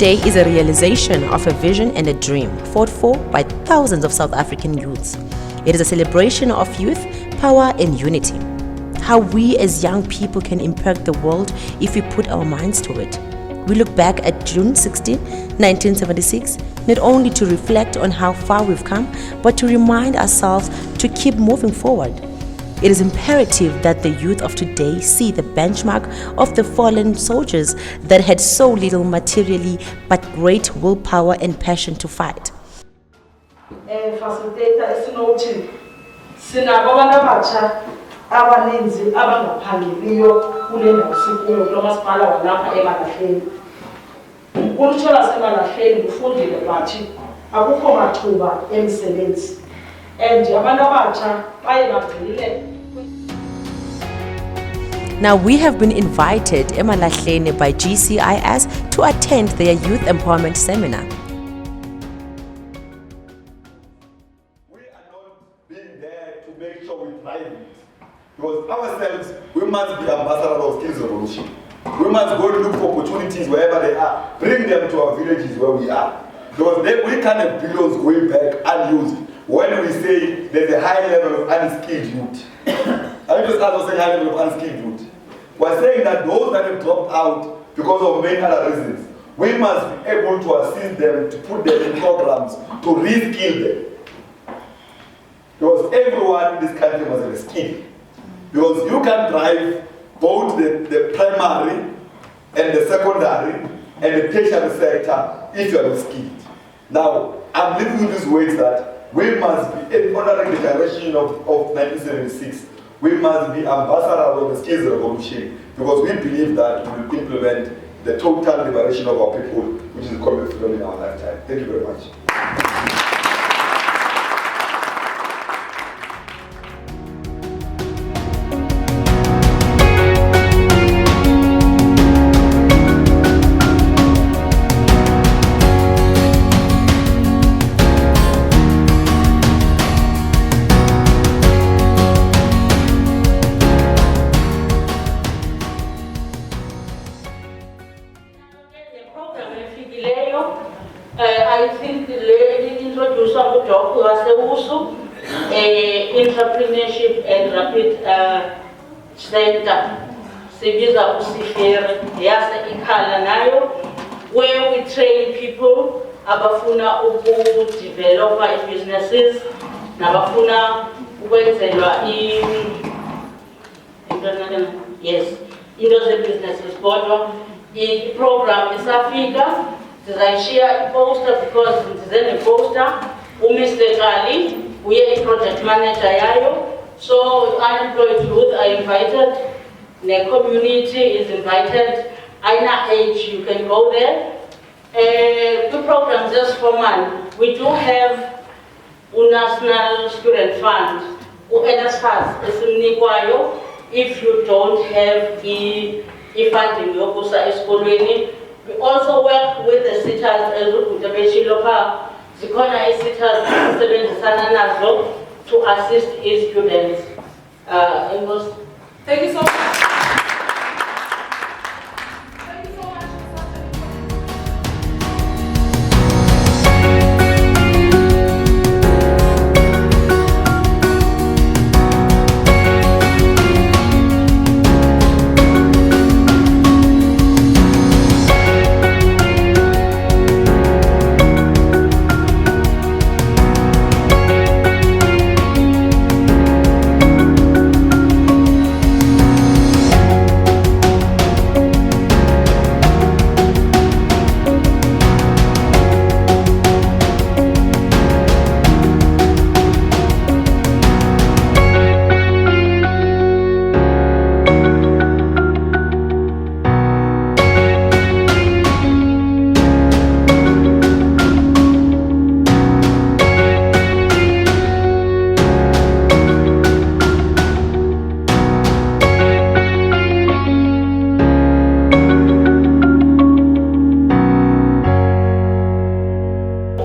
Today is a realization of a vision and a dream fought for by thousands of South African youths. It is a celebration of youth, power and unity. How we as young people can impact the world if we put our minds to it. We look back at June 16, 1976, not only to reflect on how far we've come, but to remind ourselves to keep moving forward. It is imperative that the youth of today see the benchmark of the fallen soldiers that had so little materially but great willpower and passion to fight. Facilitator esinothi sinabo abantu abatsha abaninzi abangaphangeliyo kule ndawo sikuyo kulo masipala walapha Emalahleni. Ulutsha lwaseMalahleni lufundile bathi akukho mathuba emisebenzi and abantu abatsha baye bagxile. Now we have been invited Emalahleni by GCIS to attend their youth empowerment seminar. We are not being there to make sure we drive it. Because ourselves, we must be ambassadors of skills revolution. We must go look for opportunities wherever they are, bring them to our villages where we are. Because we can't have billions going back unused when we say there's a high level of unskilled youth. I just also say high level of unskilled youth. We're saying that those that have dropped out because of many other reasons, we must be able to assist them, to put them in programs, to reskill them. Because everyone in this country must have a skill. Because you can drive both the primary and the secondary and the tertiary sector if you are not skilled. Now, I'm living with these words that we must be, honoring the declaration of 1976, we must be ambassadors of the skills revolution because we believe that we will implement the total liberation of our people, which is common freedom in our lifetime. Thank you very much. I think the lady introduced on the job was also entrepreneurship and rapid center. Sibiza kusifere yasa ikhala nayo where we train people abafuna develop businesses nabafuna ukwenzelwa into ze-businesses kodwa i-program isafika. I share a poster because it's a poster. Mr. Kali, we are a project manager yayo. So unemployed youth are invited. The community is invited. Aina age, you can go there. The program just for man. We do have a national student fund. If you don't have the funding, we also work with the sitters to assist its students. Thank you so much.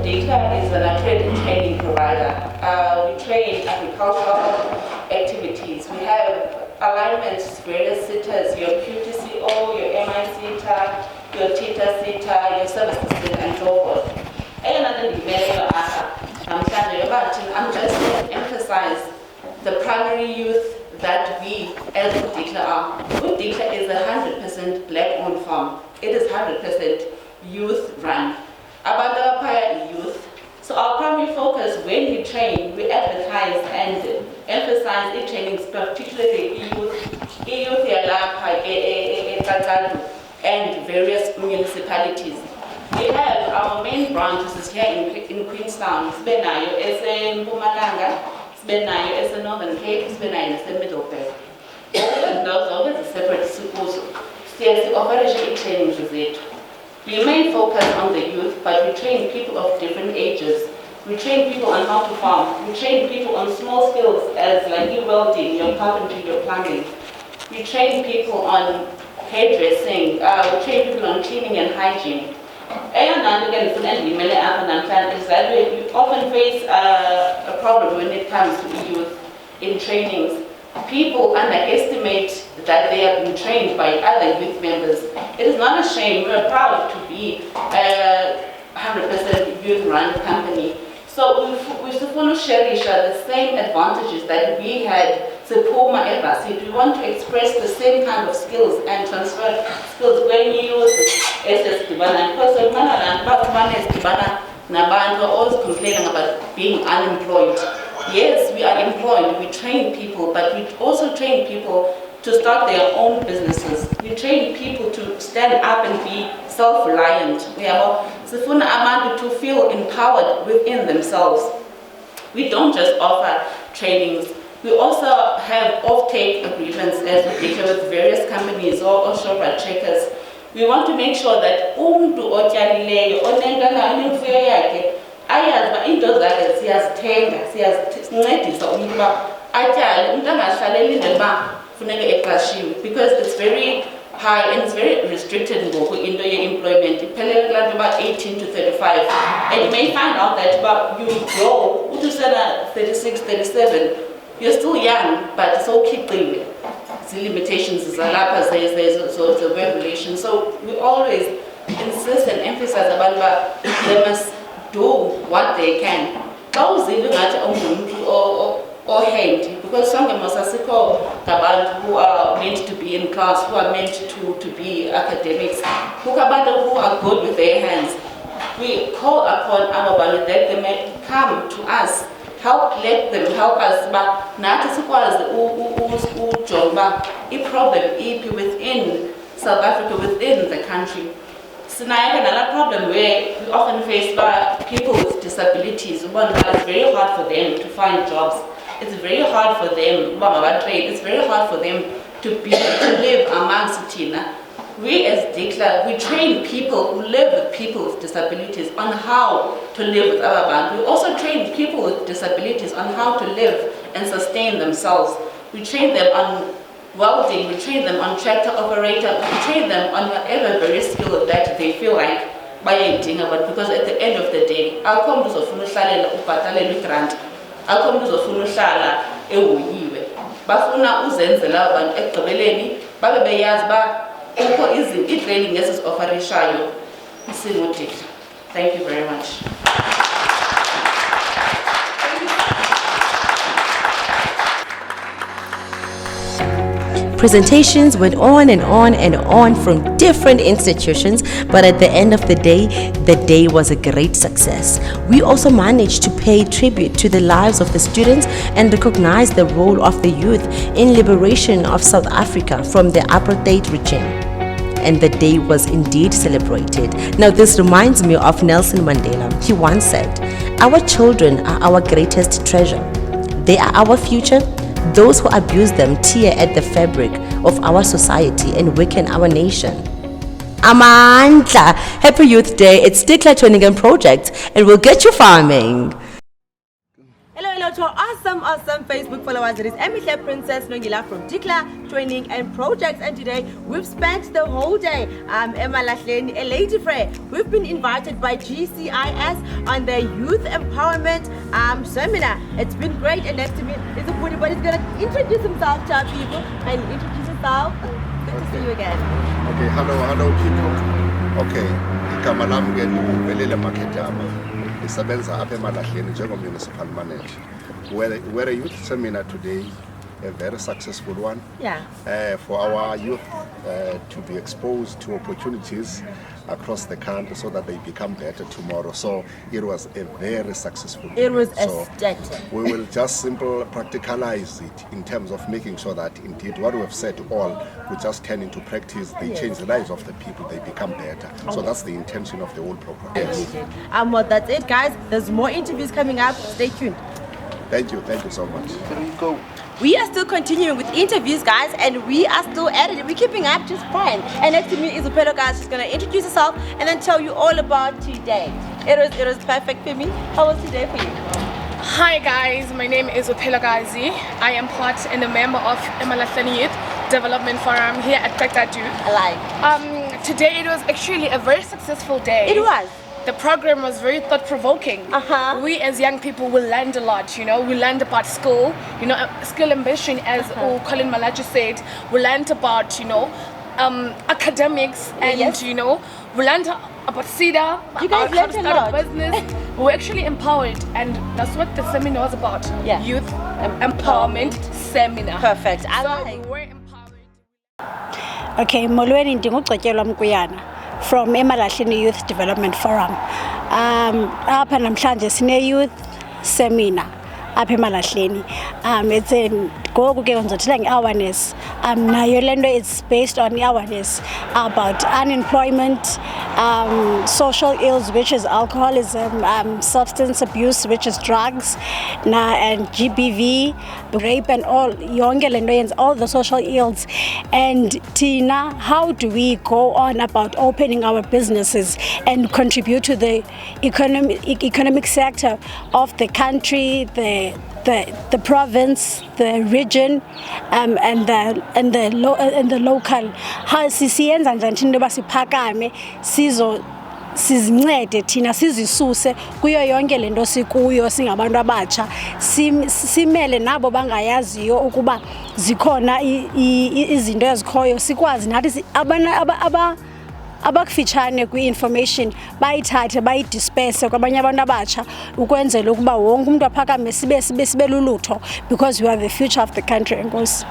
Dicla is an accredited training provider. We train agricultural activities. We have alignments, various sitters, your QTCO, your MI sitter, your teacher, sitter, your service assistant, and so forth. And another email I'm just going to emphasize the primary youth that we as Dicla are. Dicla is a 100% black-owned farm. It is 100% youth-run. About our prior youth, so our primary focus when we train, we advertise and emphasize the trainings, particularly youth and various municipalities. We have our main branches here in Queenstown, Sbenayo, in Mpumalanga, Sbenayo, in Northern Cape, Sbenayo, in Middleburg. All of those are separate schools. Yes, the operation trainings with it. We may focus on the youth, but we train people of different ages. We train people on how to farm. We train people on small skills as like your welding, your carpentry, your plumbing. We train people on hairdressing. We train people on cleaning and hygiene. Is that we often face a problem when it comes to youth in trainings. People underestimate that they have been trained by other youth members. It is not a shame. We're proud to be a 100% youth-run company. So we still want to cherish the same advantages that we had. We want to express the same kind of skills and transfer skills when you use it. Because we're always complaining about being unemployed. Yes, we are employed, we train people, but we also train people to start their own businesses. We train people to stand up and be self-reliant. We are to feel empowered within themselves. We don't just offer trainings. We also have off-take agreements as we deal with various companies or shopper checkers. We want to make sure that ayazi into zakhe siyazithenga siyasincedisa umuntu uba atyale umuntu angahlaleli njengoba funeka eqashiwe, because it's very high and it's very restricted ngoku into ye-employment iphelele kulaa nto about 18 to 35, and you may find out that you grow uthi usena 36, 37, you're still young but sowukhiqiwe zii-limitations zalapha the regulation. So we always insist and emphasize about they must do what they can. Because some of us are who are meant to be in class, who are meant to be academics, who are good with their hands. We call upon our that they may come to us, let them help us. But not as a problem within South Africa, within the country. So now I have another problem where we often face by people with disabilities. One, it's very hard for them to find jobs. It's very hard for them, it's very hard for them to live amongst Tina. We as Dicla, we train people who live with people with disabilities on how to live with our band. We also train people with disabilities on how to live and sustain themselves. We train them on welding, we train them on tractor operator, we train them on whatever very skill that they feel like bayayidinga, but because at the end of the day, akho mntu uzofuna uhlalela ubhatalelwe igrant, akho mntu uzofuna uhlala ehoyiwe. Bafuna uzenzela abantu ekugqibeleni babe beyazi ba kukho i-training esiziofarishayo singu-Dicla. Thank you very much. Presentations went on and on and on from different institutions, but at the end of the day was a great success. We also managed to pay tribute to the lives of the students and recognize the role of the youth in liberation of South Africa from the apartheid regime. And the day was indeed celebrated. Now this reminds me of Nelson Mandela. He once said, "Our children are our greatest treasure. They are our future. Those who abuse them tear at the fabric of our society and weaken our nation." Amandla! Happy Youth Day. It's Dicla Training and Projects, and we'll get you farming. Hello to our awesome Facebook followers. It is Emalahleni Princess Nongila from Dicla Training and Projects, and today we've spent the whole day Emalahleni, a lady fair. We've been invited by GCIS on the Youth Empowerment Seminar. It's been great, and next to me is a buddy, but he's going to introduce himself to our people and introduce himself. Good to see you again. Okay, hello people. Okay, igama lami ke ngubelele Makhetama. Isebenza apha Emalahleni njengo-municipal manager. We're a youth seminar today, a very successful one. Yeah. For our youth to be exposed to opportunities across the country so that they become better tomorrow. So it was a very successful It was event. aesthetic. We will just simply practicalize it in terms of making sure that indeed what we have said all we just turn into practice. They change the lives of the people, they become better. So that's the intention of the whole program. Yes. Well, that's it, guys. There's more interviews coming up. Stay tuned. Thank you so much. We are still continuing with interviews, guys, and we are still at it. We're keeping up just fine. And next to me is Upelo, guys. She's gonna introduce herself and then tell you all about today. It was perfect for me. How was today for you? Hi guys, my name is Upelo Gazi. I am part and a member of Emalahleni Youth Development Forum here at Dicla. Today it was actually a very successful day. It was. The program was very thought-provoking. We as young people will learn a lot, you know. We learned about school, you know, skill ambition, as Colin Malachi said. We learned about, you know, academics, and you know, we learned about CEDA, you guys about how to learned start a lot. a business. We were actually empowered, and that's what the seminar was about. Yeah. Youth empowerment seminar. Perfect. I So like. we were empowered. Okay, molweni ndingugqetyelwa Mkuyana from Emalahleni Youth Development Forum. Apha namhlanje sine youth seminar apha Emalahleni. It's in ngoku ke ngizothela nge-awareness. Nayo le nto is based on awareness about unemployment, social ills, which is alcoholism, substance abuse, which is drugs, and GBV, rape, and all yonke le nto yenza all the social ills. And Tina, how do we go on about opening our businesses and contribute to the economic sector of the country, the province, the region, and the local? How siyenza njani into yoba siphakame sizincede thina sizisuse kuyo yonke le nto sikuyo singabantu abatsha, simele nabo bangayaziyo ukuba zikhona izinto ezikhoyo, sikwazi nathi abakufitshane kwi-information bayithathe bayidisperse kwabanye abantu abatsha ukwenzela ukuba wonke umuntu aphakame sibe lulutho, because we are the future of the country. Enkosi.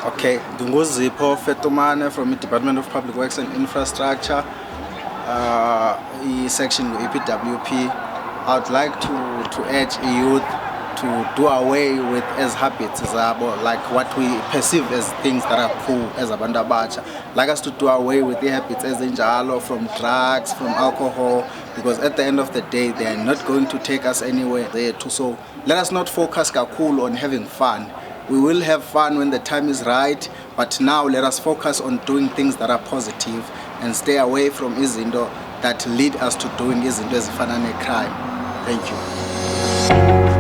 Okay, Dunguzipho Fetumane from the Department of Public Works and Infrastructure, section EPWP. I would like to urge youth to do away with as habits like what we perceive as things that are cool as abantu abatsha. Like us to do away with the habits as injalo, from drugs, from alcohol, because at the end of the day they are not going to take us anywhere there too. So let us not focus kakulu on having fun. We will have fun when the time is right, but now let us focus on doing things that are positive and stay away from izinto that lead us to doing izinto ezifana ne crime. Thank you.